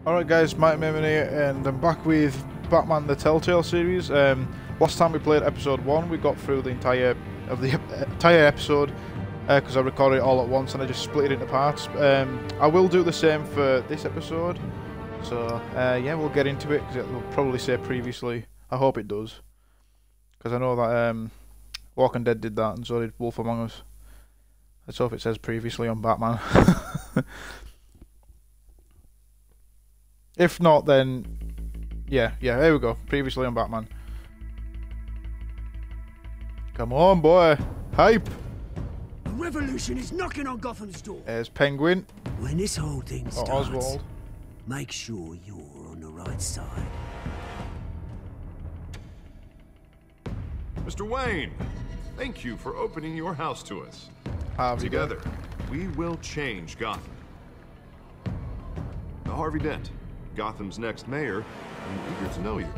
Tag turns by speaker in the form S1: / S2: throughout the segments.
S1: Alright guys, Mike Maimon here, and I'm back with Batman the Telltale series. Last time we played episode 1, we got through the entire episode because I recorded it all at once and I just split it into parts. I will do the same for this episode, so yeah, we'll get into it because it will probably say previously. I hope it does, because I know that Walking Dead did that and so did Wolf Among Us. Let's hope it says previously on Batman. If not, then yeah, there we go. Previously on Batman. Come on, boy. Hype.
S2: A revolution is knocking on Gotham's door.
S1: There's Penguin.
S2: When this whole thing starts,
S1: Oswald.
S2: make sure you're on the right side.
S3: Mr. Wayne, thank you for opening your house to us.
S1: Harvey
S3: Together, we will change Gotham. Now, Harvey Dent, Gotham's next mayor, I'm eager to know you.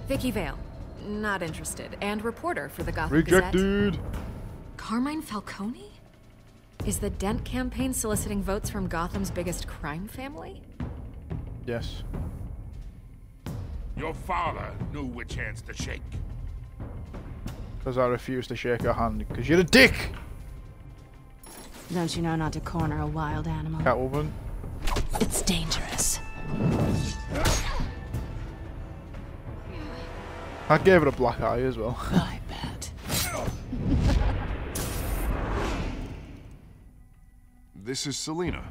S4: Vicky Vale, not interested, and reporter for the Gotham Gazette.
S1: Rejected.
S4: Carmine Falcone? Is the Dent campaign soliciting votes from Gotham's biggest crime family?
S1: Yes.
S5: Your father knew which hands to shake.
S1: Because I refuse to shake her hand. Because you're a dick!
S6: Don't you know not to corner a wild animal?
S1: Catwoman.
S6: It's dangerous.
S1: I gave her a black eye as well.
S6: I bet.
S3: This is Selina.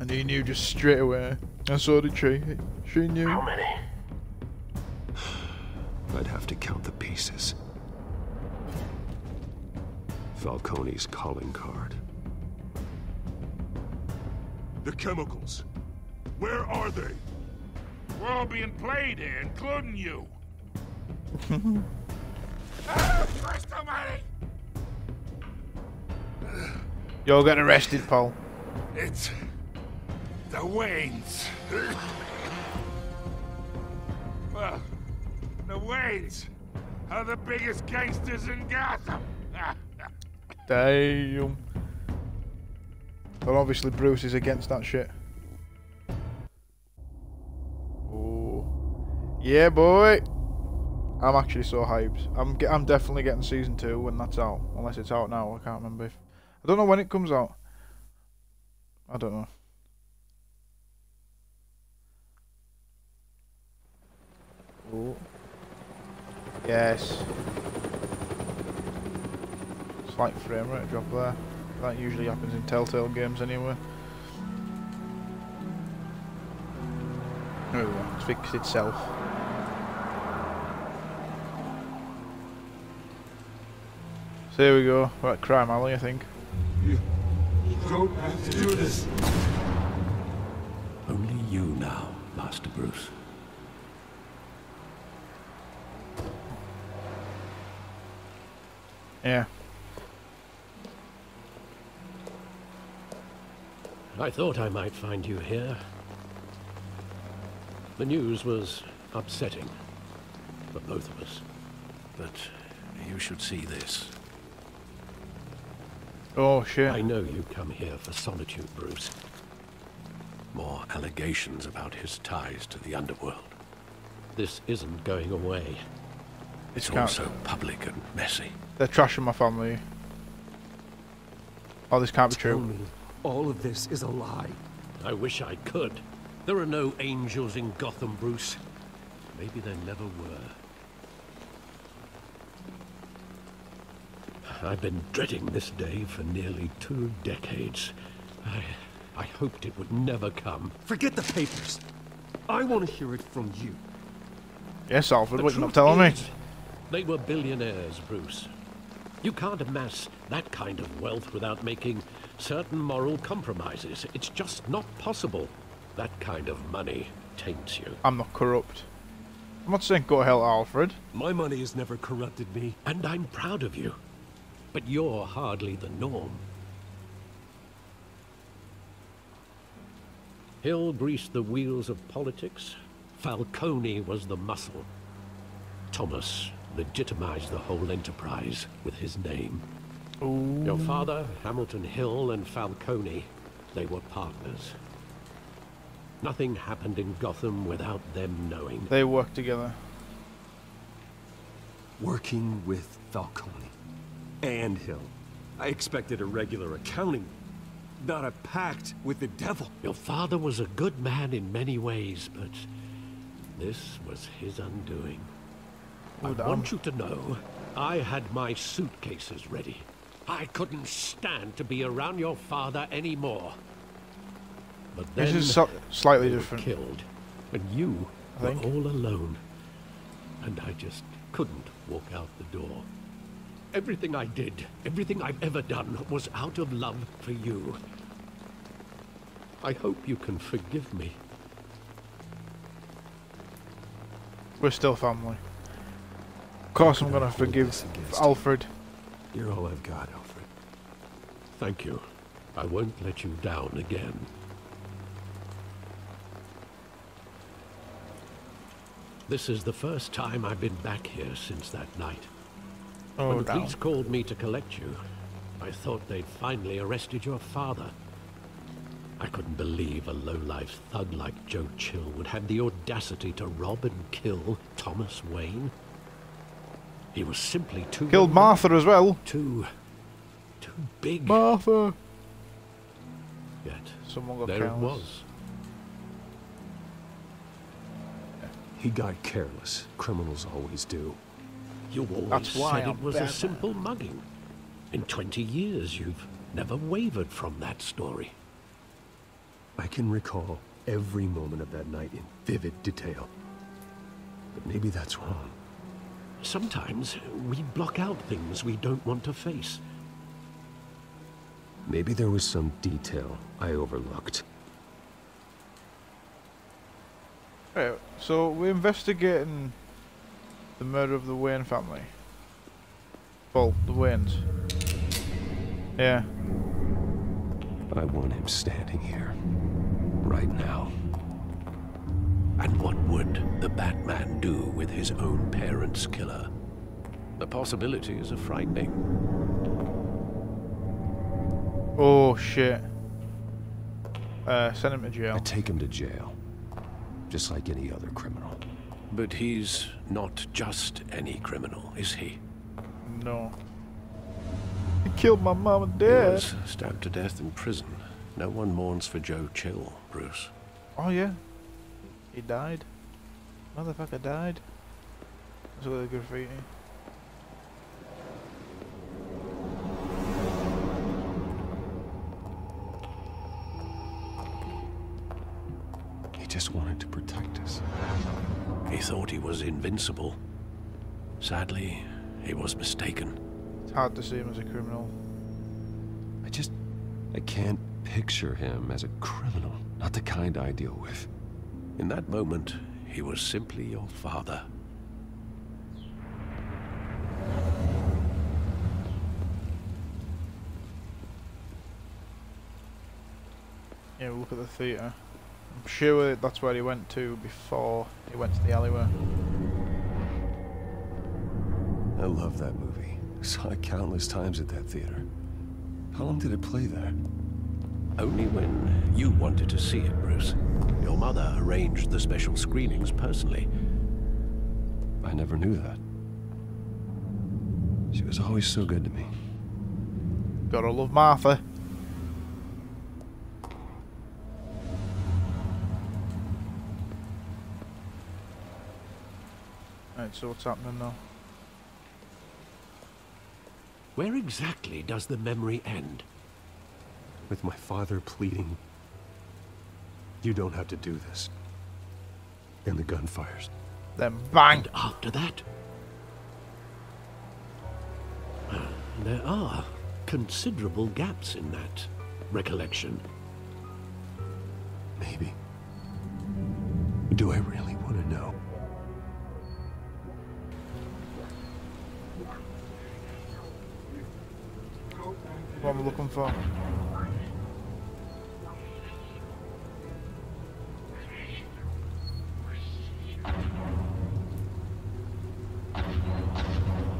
S1: And he knew just straight away. And so did she. She knew.
S5: How many?
S7: I'd have to count the pieces. Falcone's calling card.
S5: The chemicals. Where are they? We're all being played here, including you. Christ almighty!
S1: You're getting arrested, Paul.
S5: It's the Waynes. Well, the Waynes are the biggest gangsters in Gotham.
S1: Damn. But obviously Bruce is against that shit. Oh. Yeah, boy. I'm actually so hyped. I'm definitely getting season 2 when that's out. Unless it's out now. I can't remember if... I don't know when it comes out. I don't know. Oh. Yes. Slight frame rate drop there. That usually happens in Telltale games anyway. There we go. It's fixed itself. So here we go. We're at Crime Alley, I think.
S7: You don't have to do this. Only you now, Master Bruce.
S1: Yeah.
S8: I thought I might find you here. The news was upsetting for both of us. But you should see this.
S1: Oh shit.
S8: I know you come here for solitude, Bruce. More allegations about his ties to the underworld. This isn't going away. It's all so public and messy.
S1: They're trashing my family. Oh, this can't be
S9: Tell
S1: true.
S9: me, all of this is a lie.
S8: I wish I could. There are no angels in Gotham, Bruce. Maybe there never were. I've been dreading this day for nearly 2 decades. I hoped it would never come.
S9: Forget the papers. I want to hear it from you.
S1: Yes, Alfred,
S8: The
S1: what you not
S8: truth
S1: telling me?
S8: is, they were billionaires, Bruce. You can't amass that kind of wealth without making certain moral compromises. It's just not possible. That kind of money taints you.
S1: I'm not corrupt. I'm not saying go to hell, Alfred.
S9: My money has never corrupted me.
S8: And I'm proud of you. But you're hardly the norm. Hill greased the wheels of politics. Falcone was the muscle. Thomas legitimized the whole enterprise with his name.
S1: Ooh.
S8: Your father, Hamilton Hill, and Falcone, they were partners. Nothing happened in Gotham without them knowing.
S1: They worked together.
S9: Working with Falcone and Hill. I expected a regular accounting, not a pact with the devil.
S8: Your father was a good man in many ways, but this was his undoing. I want you to know, I had my suitcases ready. I couldn't stand to be around your father anymore. But then
S1: this is slightly different.
S8: Killed, and you were all alone, and I just couldn't walk out the door. Everything I did, everything I've ever done, was out of love for you. I hope you can forgive me.
S1: We're still family. Of course I'm gonna forgive Alfred.
S9: You're all I've got, Alfred.
S8: Thank you. I won't let you down again. This is the first time I've been back here since that night.
S1: Oh,
S8: when the police called me to collect you, I thought they'd finally arrested your father. I couldn't believe a low-life thug like Joe Chill would have the audacity to rob and kill Thomas Wayne. He was simply too...
S1: Killed Martha as well.
S8: Too big.
S1: Martha.
S8: Yet
S1: Someone got
S8: there it
S1: careless.
S8: was.
S9: He got careless. Criminals always do.
S8: You always
S1: That's why
S8: said
S1: I'm
S8: it was
S1: Batman.
S8: a simple mugging. In 20 years, you've never wavered from that story.
S9: I can recall every moment of that night in vivid detail. But maybe that's wrong.
S8: Sometimes we block out things we don't want to face.
S9: Maybe there was some detail I overlooked.
S1: Right, so we're investigating the murder of the Wayne family. Well, the Waynes. Yeah.
S9: I want him standing here. Right now.
S8: And what would the Batman do with his own parents' killer? The possibilities are frightening.
S1: Oh shit. Send him to jail.
S9: I take him to jail. Just like any other criminal.
S8: But he's not just any criminal, is he?
S1: No. He killed my mom and
S8: He
S1: dad.
S8: was stabbed to death in prison. No one mourns for Joe Chill, Bruce.
S1: Oh yeah. He died. Motherfucker died. Let's look at the graffiti.
S9: He just wanted to protect us.
S8: He thought he was invincible. Sadly, he was mistaken.
S1: It's hard to see him as a criminal.
S9: I can't picture him as a criminal. Not the kind I deal with.
S8: In that moment, he was simply your father.
S1: Yeah, we'll look at the theatre. I'm sure that's where he went to before he went to the alleyway.
S9: I love that movie. Saw it countless times at that theater. How long did it play there?
S8: Only when you wanted to see it, Bruce. Your mother arranged the special screenings personally.
S9: I never knew that. She was always so good to me.
S1: Gotta love Martha. Right, so what's happening now?
S8: Where exactly does the memory end?
S9: With my father pleading, "You don't have to do this." And the gun fires.
S1: Then bang!
S8: And after that? There are considerable gaps in that recollection.
S9: Maybe. Do I really want to know?
S1: What am I looking for?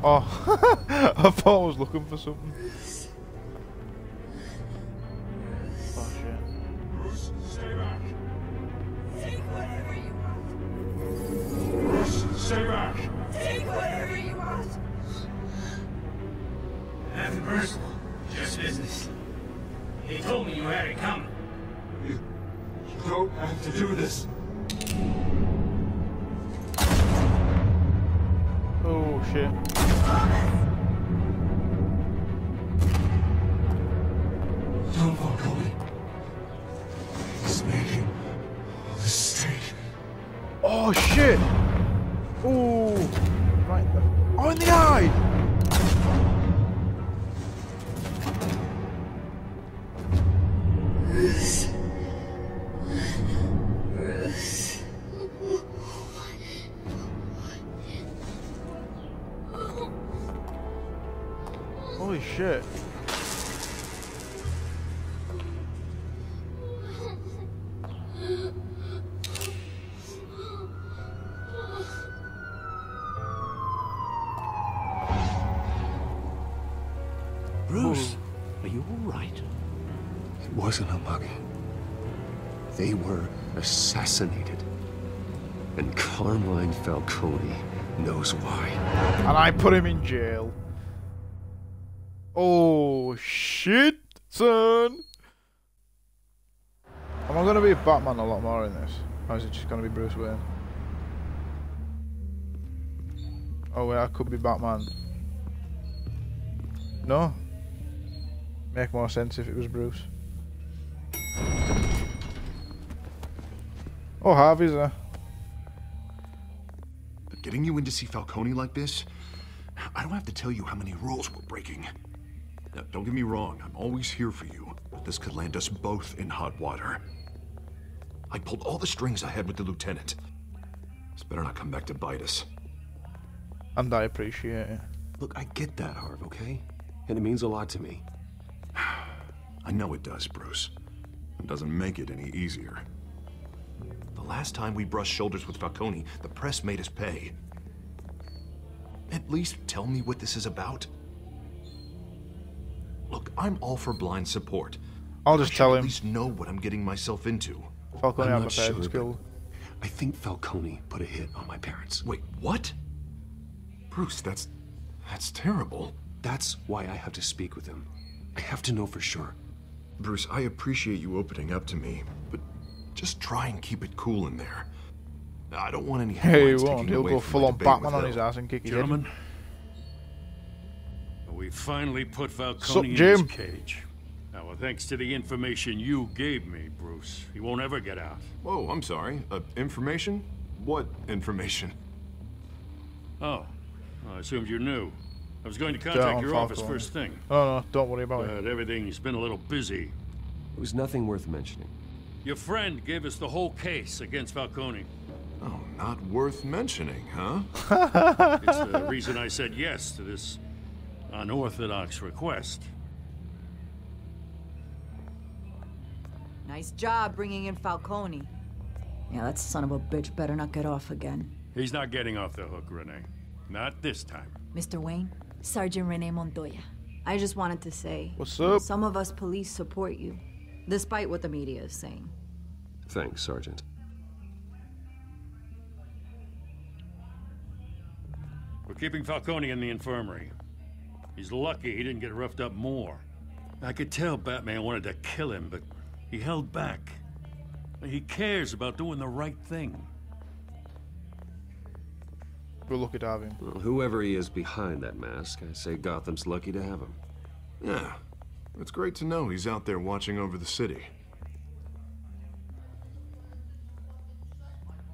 S1: Oh, I thought I was looking for something. Oh shit.
S5: Bruce, stay back.
S2: Take whatever you want.
S5: Bruce, stay back.
S2: Take whatever you want.
S10: Nothing personal, just business. He told me you had it coming.
S7: You don't have to do this.
S1: Oh shit.
S7: Don't Falcone. He's making a mistake.
S1: Oh shit! Oh, right. Oh, in the eye! Holy shit.
S8: Bruce, are you all right?
S7: It wasn't a mug. They were assassinated. And Carmine Falcone knows why.
S1: And I put him in jail. Oh shit, son! Am I gonna be Batman a lot more in this? Or is it just gonna be Bruce Wayne? Oh wait, I could be Batman. No? Make more sense if it was Bruce. Oh, Harvey's there.
S3: Getting you in to see Falcone like this? I don't have to tell you how many rules we're breaking. Now, don't get me wrong, I'm always here for you, but this could land us both in hot water. I pulled all the strings I had with the lieutenant. This better not come back to bite us.
S1: And I appreciate it.
S9: Look, I get that, Harv, okay? And it means a lot to me.
S3: I know it does, Bruce. It doesn't make it any easier. The last time we brushed shoulders with Falcone, the press made us pay. At least tell me what this is about. Look, I'm all for blind support.
S1: I'll just tell him.
S3: At least know what I'm getting myself into.
S1: Falcone,
S9: I'm
S1: I'm
S9: not
S1: prepared
S9: sure,
S1: to kill.
S9: I think Falcone put a hit on my parents.
S3: Wait, what? Bruce, that's terrible.
S9: That's why I have to speak with him. I have to know for sure.
S3: Bruce, I appreciate you opening up to me, but just try and keep it cool in there. I don't want any
S1: Hey, he
S3: headlines
S1: won't.
S3: taking
S1: He'll
S3: away
S1: go
S3: from
S1: full
S3: my
S1: on
S3: debate
S1: Batman
S3: with
S1: on
S3: Hill.
S1: his ass and kick his head.
S5: Gentlemen, we finally put
S1: Sup,
S5: Falcone in
S1: Jim?
S5: his cage. Now, thanks to the information you gave me, Bruce, he won't ever get out.
S3: Whoa, I'm sorry. Information? What information?
S5: Oh, I assumed you knew. I was going to
S1: Down,
S5: contact your office
S1: Falcone.
S5: first thing,
S1: Oh no, don't worry about it.
S5: but everything's been a little busy.
S9: It was nothing worth mentioning.
S5: Your friend gave us the whole case against Falcone.
S3: Oh, not worth mentioning, huh?
S5: It's the reason I said yes to this unorthodox request.
S11: Nice job bringing in Falcone. Yeah, that son of a bitch better not get off again.
S5: He's not getting off the hook, Renee. Not this time.
S11: Mr. Wayne, Sergeant Renee Montoya. I just wanted to say...
S1: What's up?
S11: Some of us police support you, despite what the media is saying.
S9: Thanks, Sergeant.
S5: We're keeping Falcone in the infirmary. He's lucky he didn't get roughed up more. I could tell Batman wanted to kill him, but he held back. He cares about doing the right thing.
S1: We're lucky to have him.
S9: Well, whoever he is behind that mask, I say Gotham's lucky to have him.
S3: Yeah. It's great to know he's out there watching over the city.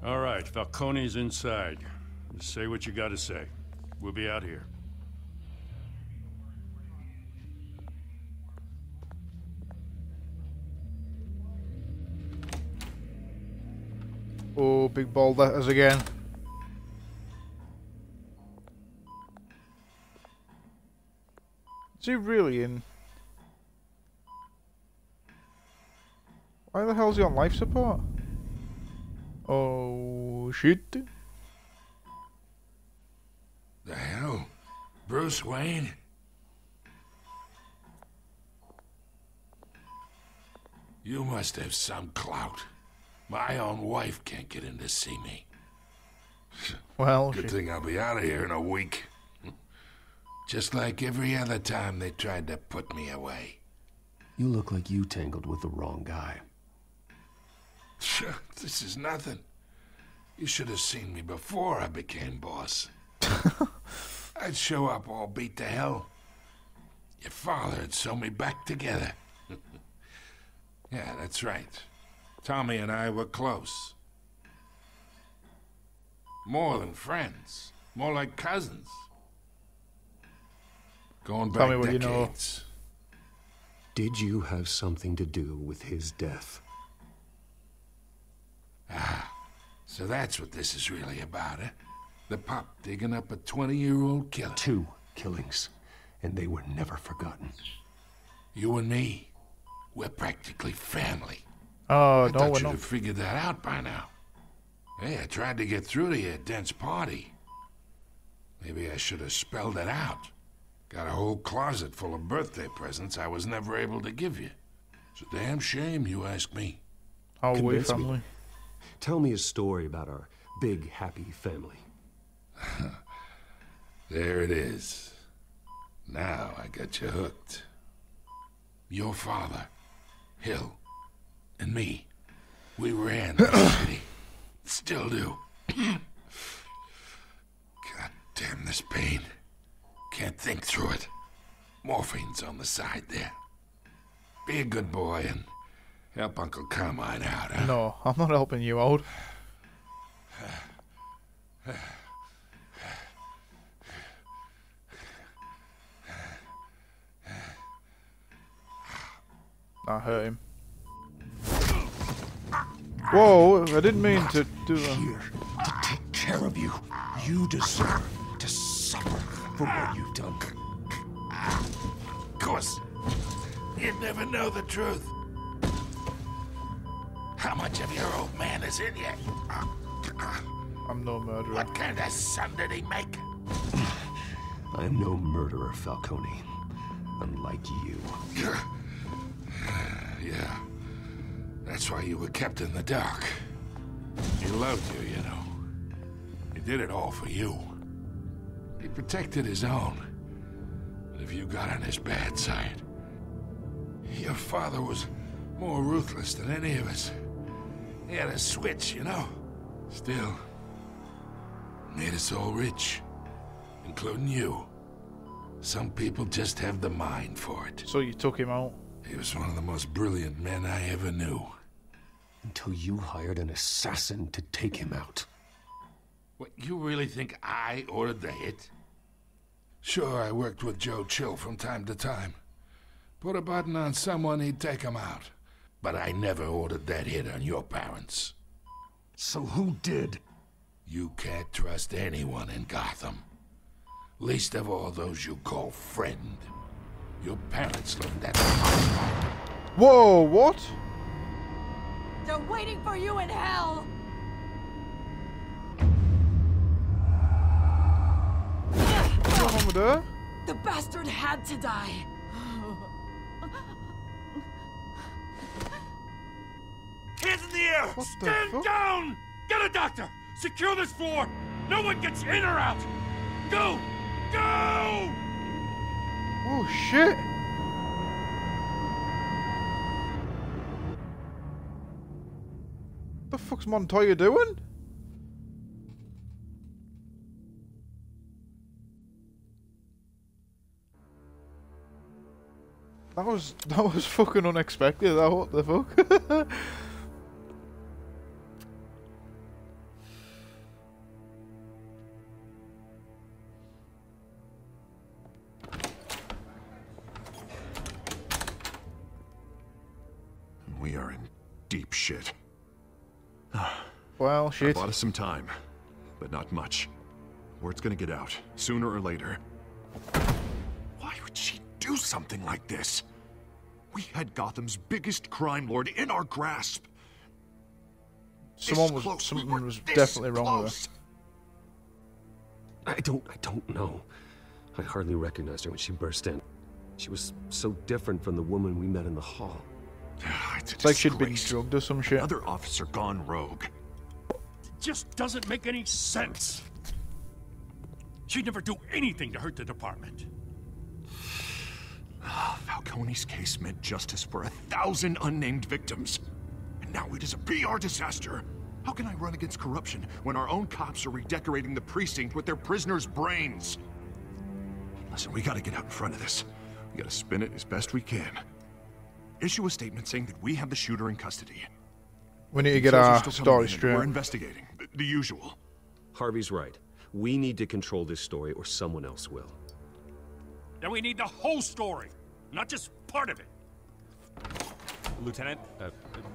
S5: All right, Falcone's inside. Just say what you gotta say. We'll be out here.
S1: Oh, big bald letters again. Is he really in? Why the hell is he on life support? Oh shit.
S5: The hell?
S12: Bruce Wayne? You must have some clout. My own wife can't get in to see me.
S1: Well,
S12: good thing I'll be out of here in a week. Just like every other time they tried to put me away.
S7: You look like you tangled with the wrong guy.
S12: This is nothing. You should have seen me before I became boss. I'd show up all beat to hell. Your father'd sew me back together. Yeah, that's right. Tommy and I were close. More than friends. More like cousins. Going back
S1: Tell me what
S12: decades.
S1: you know.
S7: Did you have something to do with his death?
S12: Ah, so that's what this is really about, eh? The pup digging up a 20-year-old killer.
S7: 2 killings, and they were never forgotten.
S12: You and me, we're practically family.
S1: Oh,
S12: I
S1: no,
S12: thought
S1: we're
S12: you'd
S1: not.
S12: have figured that out by now. Hey, I tried to get through to your dense party. Maybe I should have spelled it out. Got a whole closet full of birthday presents I was never able to give you. It's a damn shame, you ask me.
S1: How are we
S7: Convince me.
S1: family?
S7: Tell me a story about our big, happy family.
S12: There it is. Now I got you hooked. Your father, Hill, and me, we ran the city. Still do. God damn this pain. Can't think through it. Morphine's on the side there. Be a good boy and help Uncle Carmine out, huh?
S1: No, I'm not helping you out. I hurt him. Whoa, I didn't mean to do that.
S9: Here to take care of you. You deserve to suffer for what you've done.
S12: Of course. You'd never know the truth. How much of your old man is in you?
S1: I'm no murderer.
S12: What kind of son did he make?
S7: I am no murderer, Falcone. Unlike you.
S12: Yeah. That's why you were kept in the dark. He loved you, you know. He did it all for you. He protected his own. But if you got on his bad side, your father was more ruthless than any of us. He had a switch, you know. Still, made us all rich, including you. Some people just have the mind for it.
S1: So you took him out?
S12: He was one of the most brilliant men I ever knew.
S7: Until you hired an assassin to take him out.
S12: What, you really think I ordered the hit? Sure, I worked with Joe Chill from time to time. Put a button on someone, he'd take him out. But I never ordered that hit on your parents.
S9: So who did?
S12: You can't trust anyone in Gotham. Least of all those you call friend. Your parents looked at me.
S1: Whoa, what?
S11: They're waiting for you in hell!
S1: What's going on with her?
S11: The bastard had to die.
S5: Hands in the air!
S1: What the
S5: Stand
S1: fuck?
S5: down! Get a doctor! Secure this floor! No one gets in or out! Go! Go!
S1: Oh shit! What the fuck's Montoya doing? That was fucking unexpected. That what the fuck?
S3: We are in deep shit.
S1: Well,
S3: I
S1: shit.
S3: bought us some time, but not much. Word's gonna get out, sooner or later. Why would she do something like this? We had Gotham's biggest crime lord in our grasp.
S1: Something
S3: We were
S1: was
S3: this
S1: definitely wrong with
S3: close.
S7: I don't know.
S9: I hardly recognized her when she burst in. She was so different from the woman we met in the hall.
S1: It's like she'd been drugged or some shit.
S3: Another officer gone rogue.
S5: It just doesn't make any sense. She'd never do anything to hurt the department.
S3: Falcone's case meant justice for 1,000 unnamed victims. And now it is a PR disaster. How can I run against corruption when our own cops are redecorating the precinct with their prisoners' brains? Listen, we gotta get out in front of this. We gotta spin it as best we can. Issue a statement saying that we have the shooter in custody.
S1: We need to get our story straight.
S3: We're investigating. The usual.
S9: Harvey's right. We need to control this story or someone else will.
S5: Then we need the whole story, not just part of it.
S13: Lieutenant,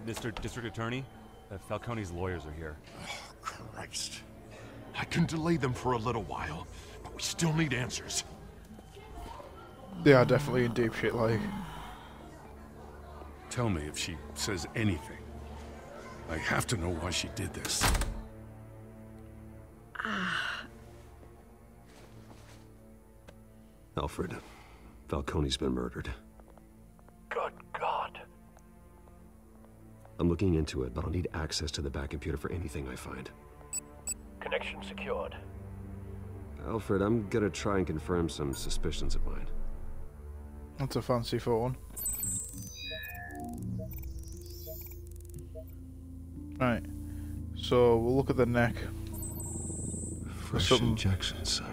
S13: Mr. District Attorney, Falcone's lawyers are here.
S3: Oh, Christ. I can delay them for a little while, but we still need answers.
S1: They are definitely in deep shit, like.
S5: Tell me if she says anything. I have to know why she did this.
S9: Alfred, Falcone's been murdered.
S8: Good God.
S9: I'm looking into it, but I'll need access to the back computer for anything I find.
S8: Connection secured.
S9: Alfred, I'm gonna try and confirm some suspicions of mine.
S1: That's a fancy phone. Right. So we'll look at the neck.
S7: Fresh injection site.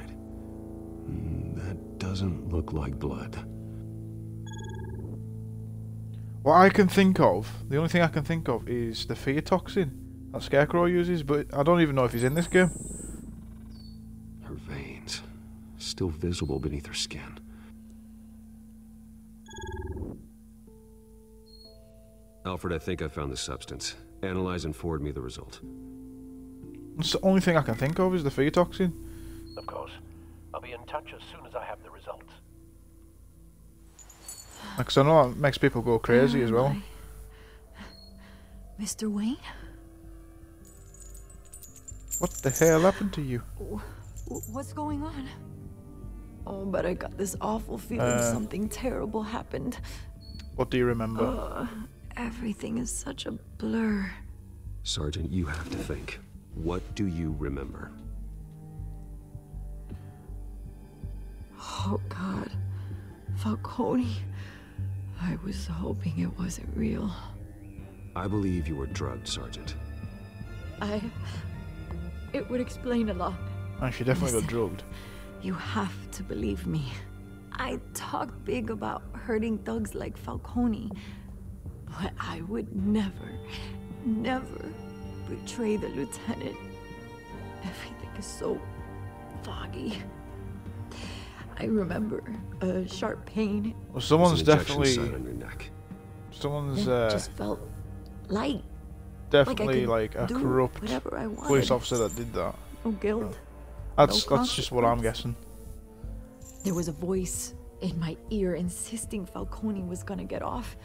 S7: That doesn't look like blood.
S1: What I can think of, the only thing I can think of is the fear toxin that Scarecrow uses, but I don't even know if he's in this game.
S9: Her veins, still visible beneath her skin. Alfred, I think I found the substance. Analyze and forward me the result.
S1: That's the only thing I can think of is the fear toxin.
S8: Of course. I'll be in touch as soon as I have the results.
S1: Because I know that makes people go crazy as well.
S11: Mr. Wayne?
S1: What the hell happened to you?
S11: What's going on? Oh, but I got this awful feeling something terrible happened.
S1: What do you remember?
S11: Everything is such a blur.
S9: Sergeant, you have to think. What do you remember?
S11: Oh, God. Falcone. I was hoping it wasn't real.
S9: I believe you were drugged, Sergeant.
S11: It would explain a lot.
S1: And she definitely got drugged.
S11: You have to believe me. I talked big about hurting thugs like Falcone. But I would never, never betray the lieutenant. Everything is so foggy. I remember a sharp pain.
S1: Well, someone's definitely...
S9: Site on your neck.
S1: Someone's
S11: It just felt light.
S1: definitely like a
S11: do
S1: corrupt
S11: whatever I
S1: police
S11: wanted.
S1: officer that did that.
S11: No guilt.
S1: That's
S11: no
S1: just what I'm guessing.
S11: There was a voice in my ear insisting Falcone was gonna get off.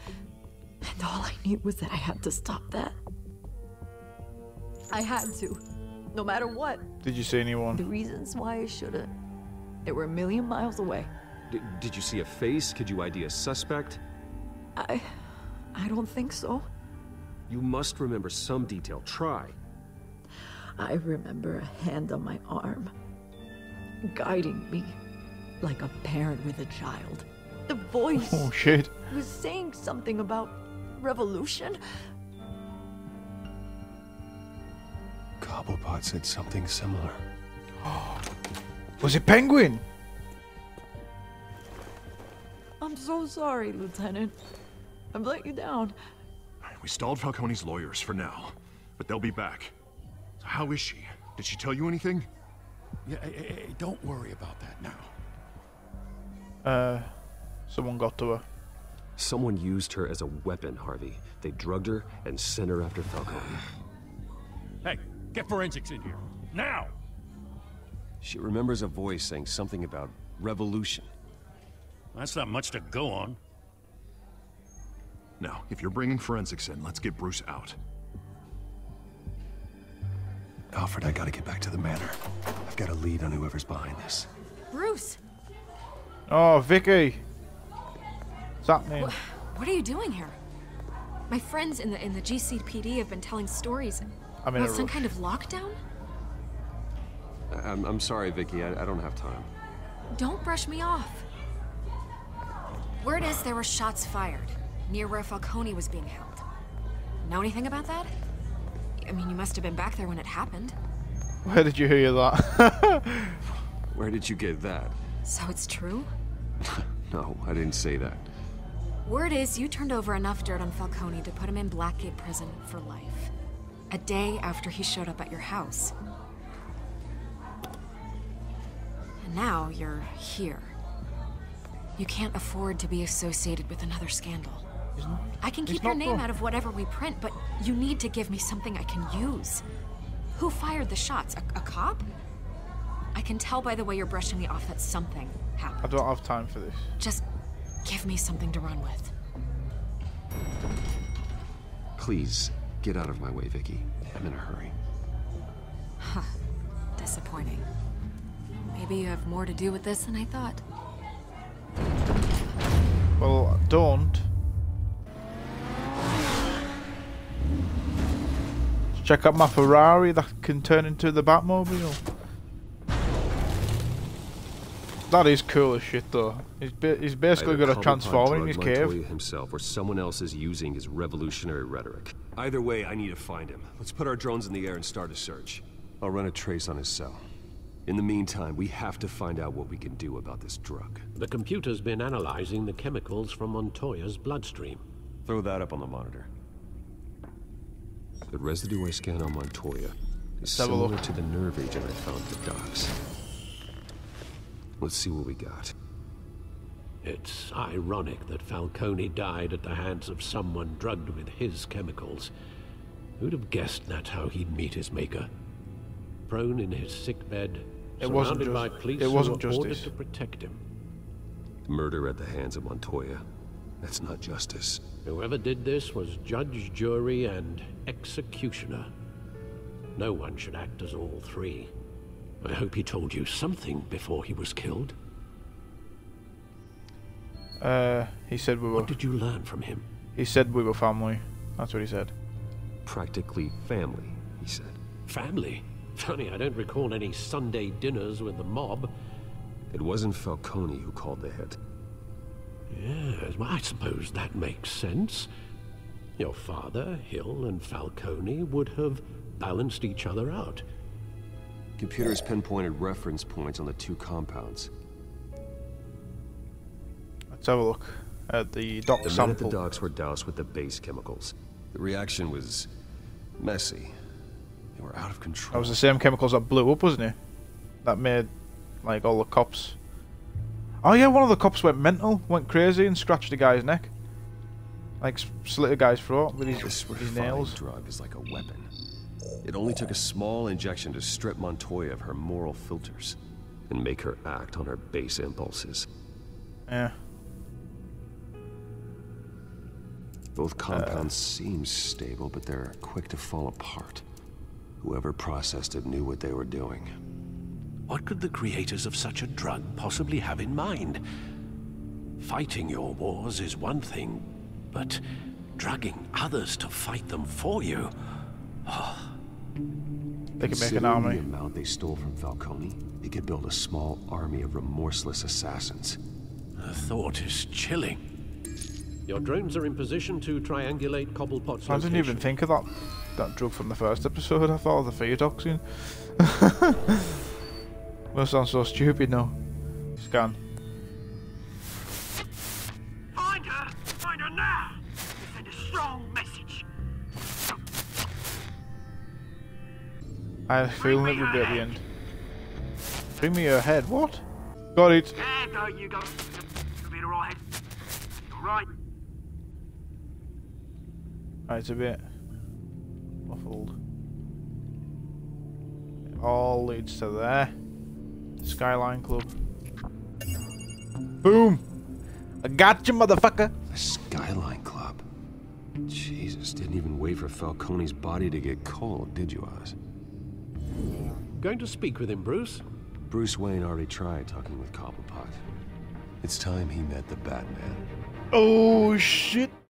S11: And all I knew was that I had to stop that. I had to. No matter what.
S1: Did you see anyone?
S11: The reasons why I should've. They were a million miles away.
S9: Did you see a face? Could you ID a suspect?
S11: I don't think so.
S9: You must remember some detail. Try.
S11: I remember a hand on my arm, guiding me like a parent with a child. The voice
S1: Oh shit.
S11: was saying something about revolution.
S7: Cobblepot said something similar.
S1: Was it Penguin?
S11: I'm so sorry, Lieutenant. I've let you down.
S3: We stalled Falcone's lawyers for now, but they'll be back. So how is she? Did she tell you anything?
S5: Yeah, hey, don't worry about that now.
S1: Someone got to her.
S9: Someone used her as a weapon, Harvey. They drugged her and sent her after Falcone.
S5: Hey, get forensics in here. Now!
S9: She remembers a voice saying something about revolution.
S5: That's not much to go on.
S3: Now, if you're bringing forensics in, let's get Bruce out.
S7: Alfred, I gotta get back to the manor. I've got a lead on whoever's behind this.
S4: Bruce!
S1: Oh, Vicky. What's happening?
S4: What are you doing here? My friends in the GCPD have been telling stories
S1: I'm in
S4: about
S1: a
S4: some
S1: rush.
S4: kind of lockdown.
S9: I'm sorry, Vicky. I don't have time.
S4: Don't brush me off. Word is there were shots fired near where Falcone was being held. Know anything about that? I mean, you must have been back there when it happened.
S1: Where did you hear that?
S9: Where did you get that?
S4: So it's true?
S9: No, I didn't say that.
S4: Word is you turned over enough dirt on Falcone to put him in Blackgate Prison for life. A day after he showed up at your house. And now you're here. You can't afford to be associated with another scandal. I can keep your name out of whatever we print, but you need to give me something I can use. Who fired the shots? A cop? I can tell by the way you're brushing me off that something happened.
S1: I don't have time for this.
S4: Just give me something to run with.
S9: Please, get out of my way, Vicky. I'm in a hurry.
S4: Huh. Disappointing. Maybe you have more to do with this than I thought.
S1: Well, don't. Check out my Ferrari that can turn into the Batmobile. That is cool as shit, though. He's basically got a transformer in his cave.
S9: Montoya himself, or someone else is using his revolutionary rhetoric. Either way, I need to find him. Let's put our drones in the air and start a search. I'll run a trace on his cell. In the meantime, we have to find out what we can do about this drug.
S8: The computer's been analyzing the chemicals from Montoya's bloodstream.
S9: Throw that up on the monitor. The residue I scanned on Montoya is similar to the nerve agent I found at the docks. Let's see what we got.
S8: It's ironic that Falcone died at the hands of someone drugged with his chemicals. Who'd have guessed that's how he'd meet his maker? Prone in his sickbed, surrounded by police who were ordered to protect him.
S9: Murder at the hands of Montoya. That's not justice.
S8: Whoever did this was judge, jury, and executioner. No one should act as all three. I hope he told you something before he was killed.
S1: He said we were...
S8: What did you learn from him?
S1: He said we were family. That's what he said.
S9: Practically family, he said.
S8: Family? Funny, I don't recall any Sunday dinners with the mob.
S9: It wasn't Falcone who called the hit.
S8: Yes, well, I suppose that makes sense. Your father, Hill, and Falcone would have balanced each other out.
S9: Computers pinpointed reference points on the two compounds.
S1: Let's have a look at the dock sample.
S9: The men at the docks were doused with the base chemicals. The reaction was messy. They were out of control.
S1: That was the same chemicals that blew up, wasn't it? That made, like, all the cops... Oh yeah, one of the cops went mental, went crazy and scratched the guy's neck. Like, slit the guy's throat with his nails.
S9: This drug is like a weapon. It only took a small injection to strip Montoya of her moral filters and make her act on her base impulses.
S1: Yeah.
S9: Both compounds seem stable, but they're quick to fall apart. Whoever processed it knew what they were doing.
S8: What could the creators of such a drug possibly have in mind? Fighting your wars is one thing, but drugging others to fight them for you... Oh.
S1: They could make an army.
S9: The amount they stole from Falcone, they could build a small army of remorseless assassins.
S8: The thought is chilling. Your drones are in position to triangulate Cobblepot's
S1: I didn't even think of that drug from the first episode. I thought of the feotoxin. That sounds so stupid now. Scan.
S2: Find her! Find her now! Send a strong message.
S1: I have a feeling it will be at the end. Bring me your head. What? Got it.
S2: Yeah, go, you go. You'll be alright. Alright.
S1: It's a bit muffled. It all leads to there. Skyline Club. Boom! I got you, motherfucker!
S9: The Skyline Club? Jesus, didn't even wait for Falcone's body to get cold, did you, Oz?
S8: Going to speak with him, Bruce?
S9: Bruce Wayne already tried talking with Cobblepot.
S7: It's time he met the Batman.
S1: Oh shit!